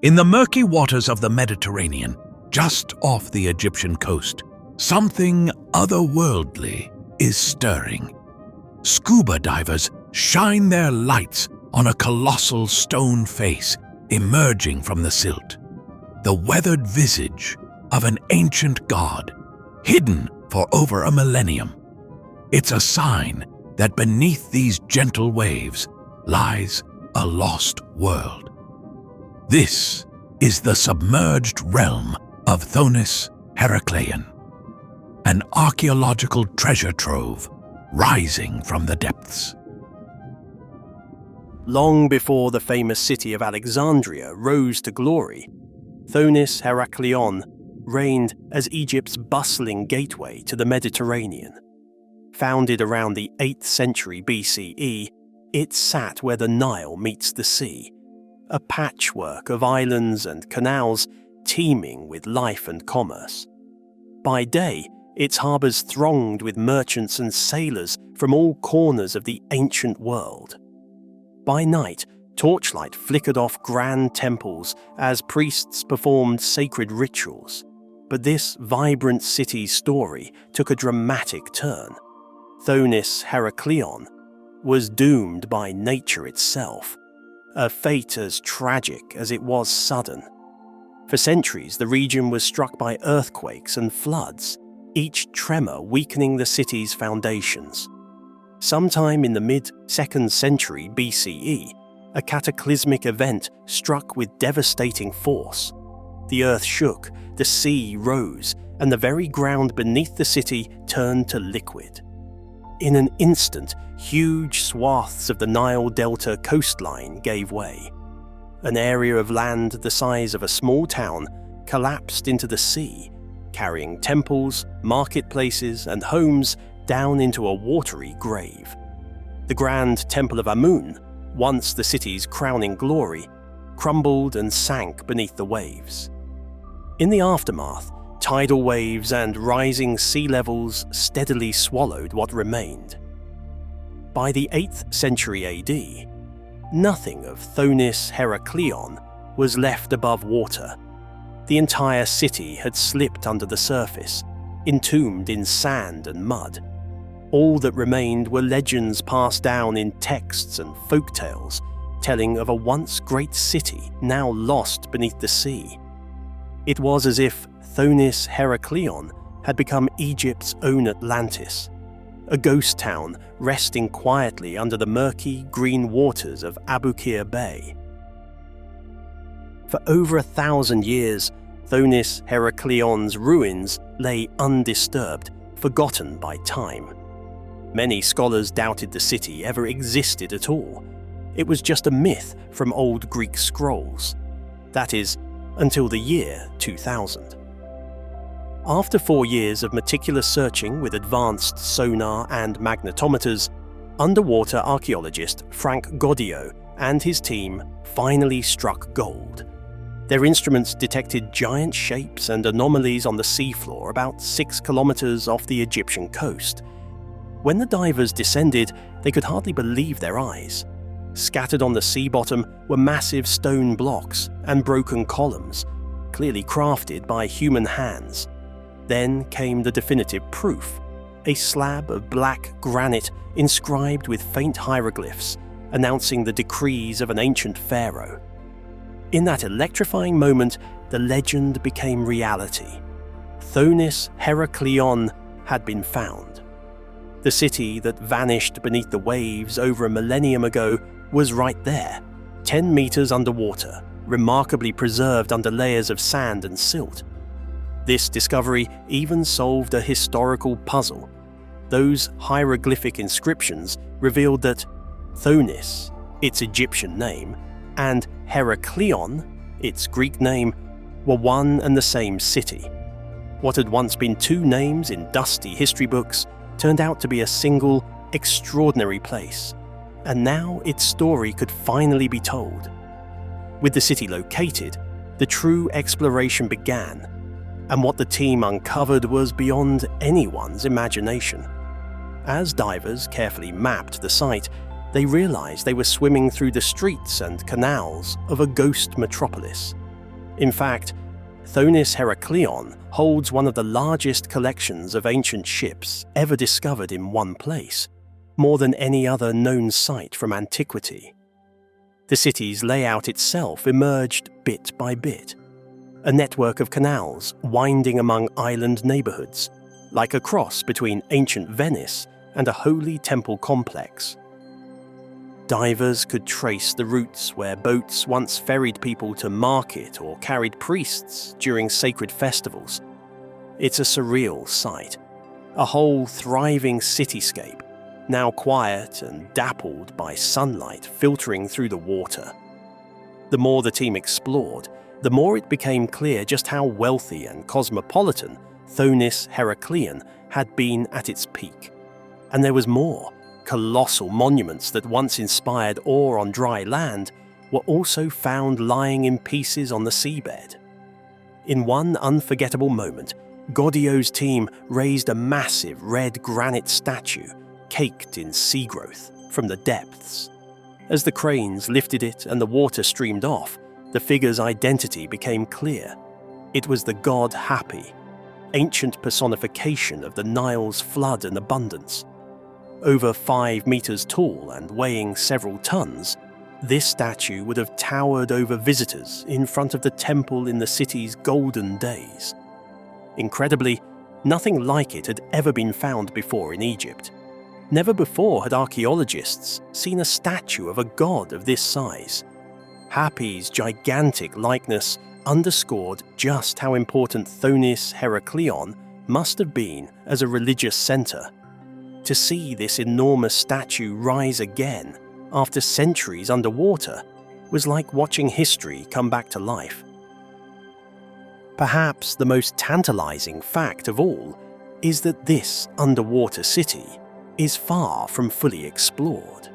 In the murky waters of the Mediterranean, just off the Egyptian coast, something otherworldly is stirring. Scuba divers shine their lights on a colossal stone face emerging from the silt, the weathered visage of an ancient god, hidden for over a millennium. It's a sign that beneath these gentle waves lies a lost world. This is the submerged realm of Thonis-Heracleion, an archaeological treasure trove rising from the depths. Long before the famous city of Alexandria rose to glory, Thonis-Heracleion reigned as Egypt's bustling gateway to the Mediterranean. Founded around the 8th century BCE, it sat where the Nile meets the sea, a patchwork of islands and canals teeming with life and commerce. By day, its harbours thronged with merchants and sailors from all corners of the ancient world. By night, torchlight flickered off grand temples as priests performed sacred rituals. But this vibrant city's story took a dramatic turn. Thonis-Heracleion was doomed by nature itself, a fate as tragic as it was sudden. For centuries, the region was struck by earthquakes and floods, each tremor weakening the city's foundations. Sometime in the mid-2nd century BCE, a cataclysmic event struck with devastating force. The earth shook, the sea rose, and the very ground beneath the city turned to liquid. In an instant, huge swaths of the Nile Delta coastline gave way. An area of land the size of a small town collapsed into the sea, carrying temples, marketplaces, and homes down into a watery grave. The grand Temple of Amun, once the city's crowning glory, crumbled and sank beneath the waves. In the aftermath, tidal waves and rising sea levels steadily swallowed what remained. By the 8th century AD, nothing of Thonis-Heracleion was left above water. The entire city had slipped under the surface, entombed in sand and mud. All that remained were legends passed down in texts and folktales, telling of a once great city now lost beneath the sea. It was as if Thonis-Heracleion had become Egypt's own Atlantis, a ghost town resting quietly under the murky green waters of Abukir Bay. For over 1,000 years, Thonis-Heracleion's ruins lay undisturbed, forgotten by time. Many scholars doubted the city ever existed at all. It was just a myth from old Greek scrolls. That is, until the year 2000. After 4 years of meticulous searching with advanced sonar and magnetometers, underwater archaeologist Frank Goddio and his team finally struck gold. Their instruments detected giant shapes and anomalies on the seafloor about 6 kilometers off the Egyptian coast. When the divers descended, they could hardly believe their eyes. Scattered on the sea bottom were massive stone blocks and broken columns, clearly crafted by human hands. Then came the definitive proof, a slab of black granite inscribed with faint hieroglyphs, announcing the decrees of an ancient pharaoh. In that electrifying moment, the legend became reality. Thonis-Heracleion had been found. The city that vanished beneath the waves over a millennium ago was right there, 10 meters underwater, remarkably preserved under layers of sand and silt. This discovery even solved a historical puzzle. Those hieroglyphic inscriptions revealed that Thonis, its Egyptian name, and Heracleion, its Greek name, were one and the same city. What had once been 2 names in dusty history books turned out to be a single, extraordinary place, and now its story could finally be told. With the city located, the true exploration began, and what the team uncovered was beyond anyone's imagination. As divers carefully mapped the site, they realized they were swimming through the streets and canals of a ghost metropolis, In fact, Thonis-Heracleion holds one of the largest collections of ancient ships ever discovered in one place, more than any other known site from antiquity. The city's layout itself emerged bit by bit, a network of canals winding among island neighborhoods, like a cross between ancient Venice and a holy temple complex. Divers could trace the routes where boats once ferried people to market or carried priests during sacred festivals. It's a surreal sight, a whole thriving cityscape, now quiet and dappled by sunlight filtering through the water. The more the team explored, the more it became clear just how wealthy and cosmopolitan Thonis-Heracleion had been at its peak. And there was more. Colossal monuments that once inspired awe on dry land were also found lying in pieces on the seabed. In one unforgettable moment, Godio's team raised a massive red granite statue caked in sea growth from the depths. As the cranes lifted it and the water streamed off, the figure's identity became clear. It was the god Hapi, ancient personification of the Nile's flood and abundance. Over 5 meters tall and weighing several tons, this statue would have towered over visitors in front of the temple in the city's golden days. Incredibly, nothing like it had ever been found before in Egypt. Never before had archaeologists seen a statue of a god of this size. Hapi's gigantic likeness underscored just how important Thonis-Heracleion must have been as a religious center. To see this enormous statue rise again after centuries underwater was like watching history come back to life. Perhaps the most tantalizing fact of all is that this underwater city is far from fully explored.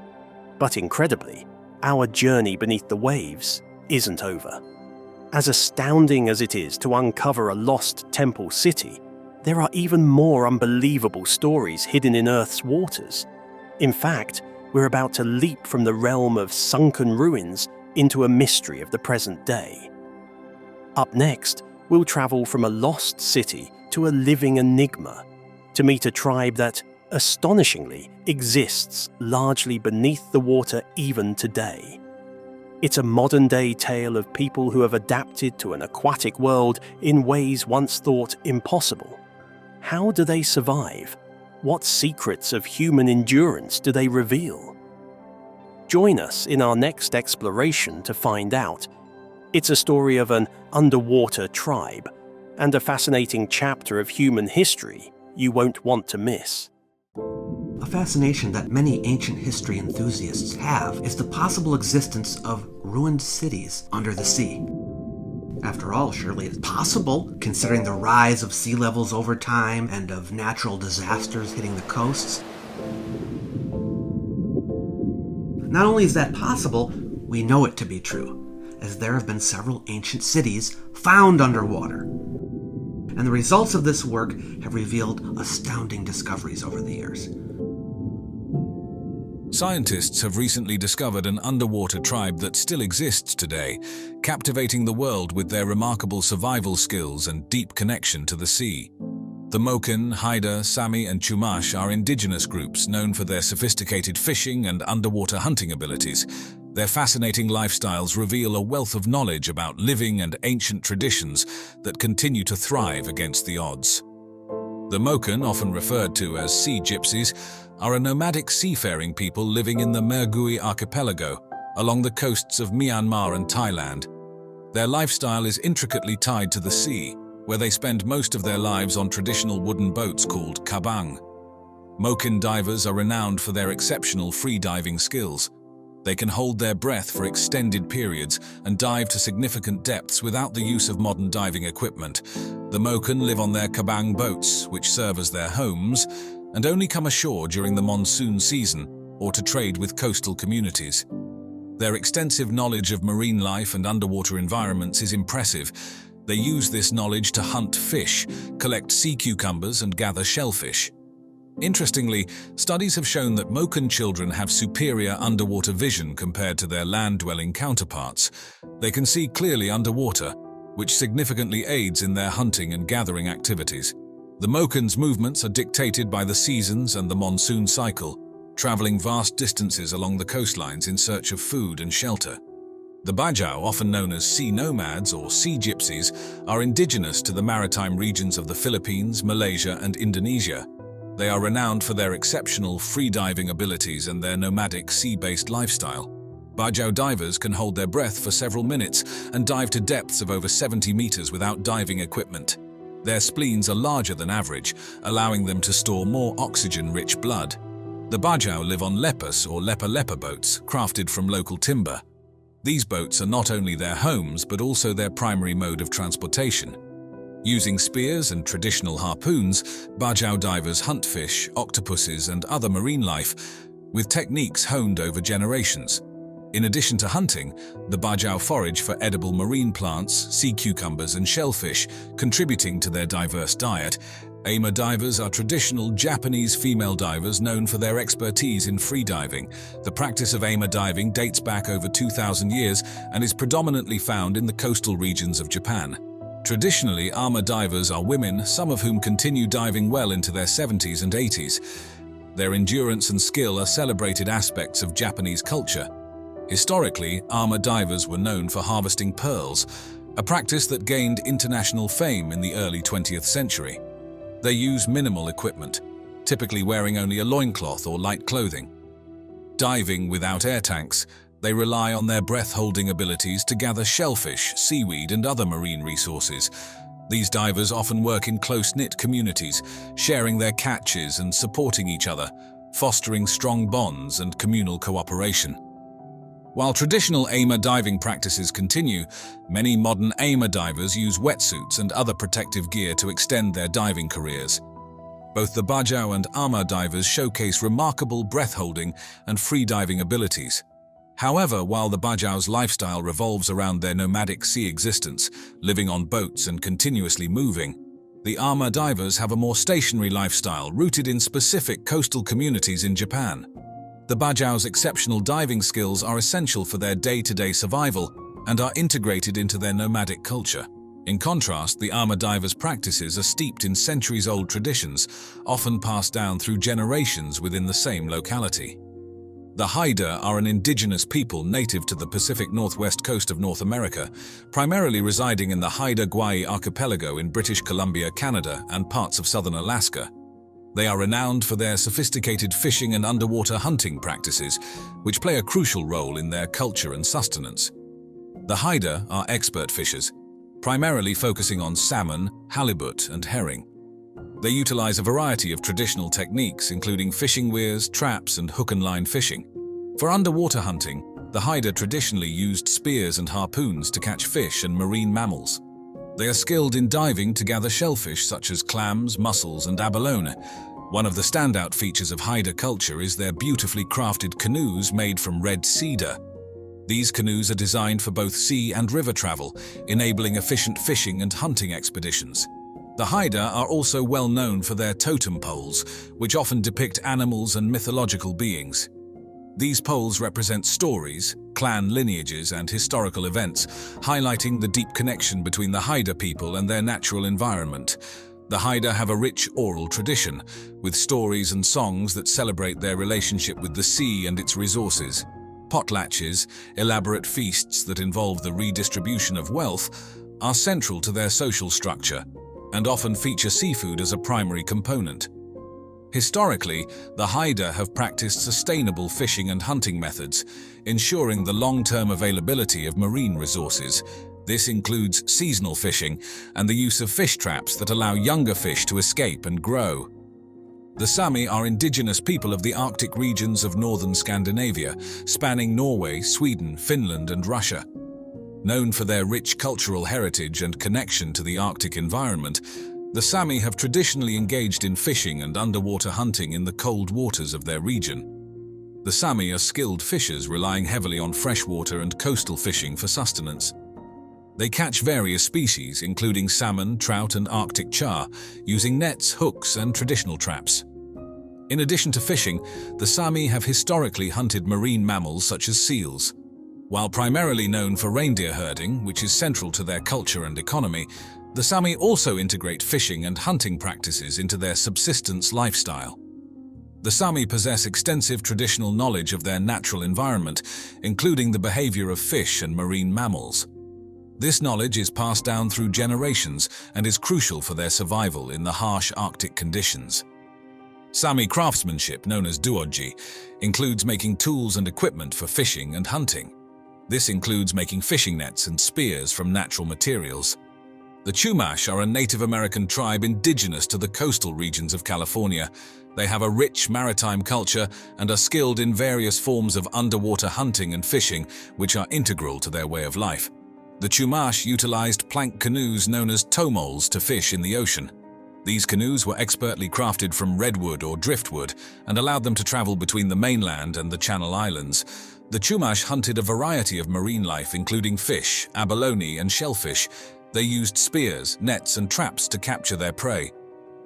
But incredibly, our journey beneath the waves isn't over. As astounding as it is to uncover a lost temple city, there are even more unbelievable stories hidden in Earth's waters. In fact, we're about to leap from the realm of sunken ruins into a mystery of the present day. Up next, we'll travel from a lost city to a living enigma, to meet a tribe that, astonishingly, exists largely beneath the water even today. It's a modern-day tale of people who have adapted to an aquatic world in ways once thought impossible. How do they survive? What secrets of human endurance do they reveal? Join us in our next exploration to find out. It's a story of an underwater tribe, and a fascinating chapter of human history you won't want to miss. A fascination that many ancient history enthusiasts have is the possible existence of ruined cities under the sea. After all, surely it's possible, considering the rise of sea levels over time and of natural disasters hitting the coasts. Not only is that possible, we know it to be true, as there have been several ancient cities found underwater. And the results of this work have revealed astounding discoveries over the years. Scientists have recently discovered an underwater tribe that still exists today, captivating the world with their remarkable survival skills and deep connection to the sea. The Moken, Haida, Sami, and Chumash are indigenous groups known for their sophisticated fishing and underwater hunting abilities. Their fascinating lifestyles reveal a wealth of knowledge about living and ancient traditions that continue to thrive against the odds. The Moken, often referred to as sea gypsies, are a nomadic seafaring people living in the Mergui archipelago, along the coasts of Myanmar and Thailand. Their lifestyle is intricately tied to the sea, where they spend most of their lives on traditional wooden boats called kabang. Moken divers are renowned for their exceptional free-diving skills. They can hold their breath for extended periods and dive to significant depths without the use of modern diving equipment. The Moken live on their kabang boats, which serve as their homes, and only come ashore during the monsoon season or to trade with coastal communities. Their extensive knowledge of marine life and underwater environments is impressive. They use this knowledge to hunt fish, collect sea cucumbers, and gather shellfish. Interestingly, studies have shown that Moken children have superior underwater vision compared to their land-dwelling counterparts. They can see clearly underwater, which significantly aids in their hunting and gathering activities. The Moken's movements are dictated by the seasons and the monsoon cycle, traveling vast distances along the coastlines in search of food and shelter. The Bajau, often known as sea nomads or sea gypsies, are indigenous to the maritime regions of the Philippines, Malaysia, and Indonesia. They are renowned for their exceptional free-diving abilities and their nomadic sea-based lifestyle. Bajau divers can hold their breath for several minutes and dive to depths of over 70 meters without diving equipment. Their spleens are larger than average, allowing them to store more oxygen-rich blood. The Bajau live on lepus or lepa-lepa boats, crafted from local timber. These boats are not only their homes but also their primary mode of transportation. Using spears and traditional harpoons, Bajau divers hunt fish, octopuses, and other marine life with techniques honed over generations. In addition to hunting, the Bajau forage for edible marine plants, sea cucumbers, and shellfish, contributing to their diverse diet. Ama divers are traditional Japanese female divers known for their expertise in freediving. The practice of Ama diving dates back over 2,000 years and is predominantly found in the coastal regions of Japan. Traditionally, Ama divers are women, some of whom continue diving well into their 70s and 80s. Their endurance and skill are celebrated aspects of Japanese culture. Historically, Ama divers were known for harvesting pearls, a practice that gained international fame in the early 20th century. They use minimal equipment, typically wearing only a loincloth or light clothing. Diving without air tanks, they rely on their breath-holding abilities to gather shellfish, seaweed, and other marine resources. These divers often work in close-knit communities, sharing their catches and supporting each other, fostering strong bonds and communal cooperation. While traditional Ama diving practices continue, many modern Ama divers use wetsuits and other protective gear to extend their diving careers. Both the Bajau and Ama divers showcase remarkable breath-holding and free-diving abilities. However, while the Bajau's lifestyle revolves around their nomadic sea existence, living on boats and continuously moving, the Ama divers have a more stationary lifestyle rooted in specific coastal communities in Japan. The Bajau's exceptional diving skills are essential for their day-to-day survival and are integrated into their nomadic culture. In contrast, the Ama divers' practices are steeped in centuries-old traditions, often passed down through generations within the same locality. The Haida are an indigenous people native to the Pacific Northwest coast of North America, primarily residing in the Haida-Gwaii archipelago in British Columbia, Canada, and parts of southern Alaska. They are renowned for their sophisticated fishing and underwater hunting practices, which play a crucial role in their culture and sustenance. The Haida are expert fishers, primarily focusing on salmon, halibut, and herring. They utilize a variety of traditional techniques, including fishing weirs, traps, and hook-and-line fishing. For underwater hunting, the Haida traditionally used spears and harpoons to catch fish and marine mammals. They are skilled in diving to gather shellfish such as clams, mussels, and abalone. One of the standout features of Haida culture is their beautifully crafted canoes made from red cedar. These canoes are designed for both sea and river travel, enabling efficient fishing and hunting expeditions. The Haida are also well known for their totem poles, which often depict animals and mythological beings. These poles represent stories, clan lineages, and historical events, highlighting the deep connection between the Haida people and their natural environment. The Haida have a rich oral tradition, with stories and songs that celebrate their relationship with the sea and its resources. Potlatches, elaborate feasts that involve the redistribution of wealth, are central to their social structure, and often feature seafood as a primary component. Historically, the Haida have practiced sustainable fishing and hunting methods, ensuring the long-term availability of marine resources. This includes seasonal fishing and the use of fish traps that allow younger fish to escape and grow. The Sami are indigenous people of the Arctic regions of northern Scandinavia, spanning Norway, Sweden, Finland, and Russia. Known for their rich cultural heritage and connection to the Arctic environment, the Sami have traditionally engaged in fishing and underwater hunting in the cold waters of their region. The Sami are skilled fishers relying heavily on freshwater and coastal fishing for sustenance. They catch various species, including salmon, trout, and Arctic char, using nets, hooks, and traditional traps. In addition to fishing, the Sami have historically hunted marine mammals such as seals. While primarily known for reindeer herding, which is central to their culture and economy, the Sami also integrate fishing and hunting practices into their subsistence lifestyle. The Sami possess extensive traditional knowledge of their natural environment, including the behavior of fish and marine mammals. This knowledge is passed down through generations and is crucial for their survival in the harsh Arctic conditions. Sami craftsmanship, known as duodji, includes making tools and equipment for fishing and hunting. This includes making fishing nets and spears from natural materials. The Chumash are a Native American tribe indigenous to the coastal regions of California. They have a rich maritime culture and are skilled in various forms of underwater hunting and fishing, which are integral to their way of life. The Chumash utilized plank canoes known as tomols to fish in the ocean. These canoes were expertly crafted from redwood or driftwood and allowed them to travel between the mainland and the Channel Islands. The Chumash hunted a variety of marine life, including fish, abalone, and shellfish. They used spears, nets, and traps to capture their prey.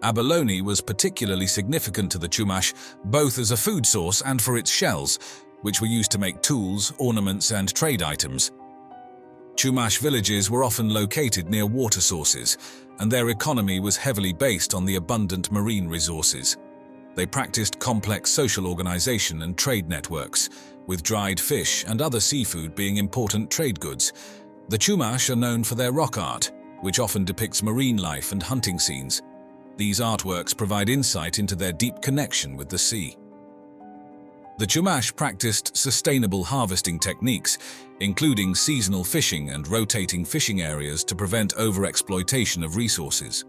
Abalone was particularly significant to the Chumash, both as a food source and for its shells, which were used to make tools, ornaments, and trade items. Chumash villages were often located near water sources, and their economy was heavily based on the abundant marine resources. They practiced complex social organization and trade networks, with dried fish and other seafood being important trade goods. The Chumash are known for their rock art, which often depicts marine life and hunting scenes. These artworks provide insight into their deep connection with the sea. The Chumash practiced sustainable harvesting techniques, including seasonal fishing and rotating fishing areas to prevent overexploitation of resources.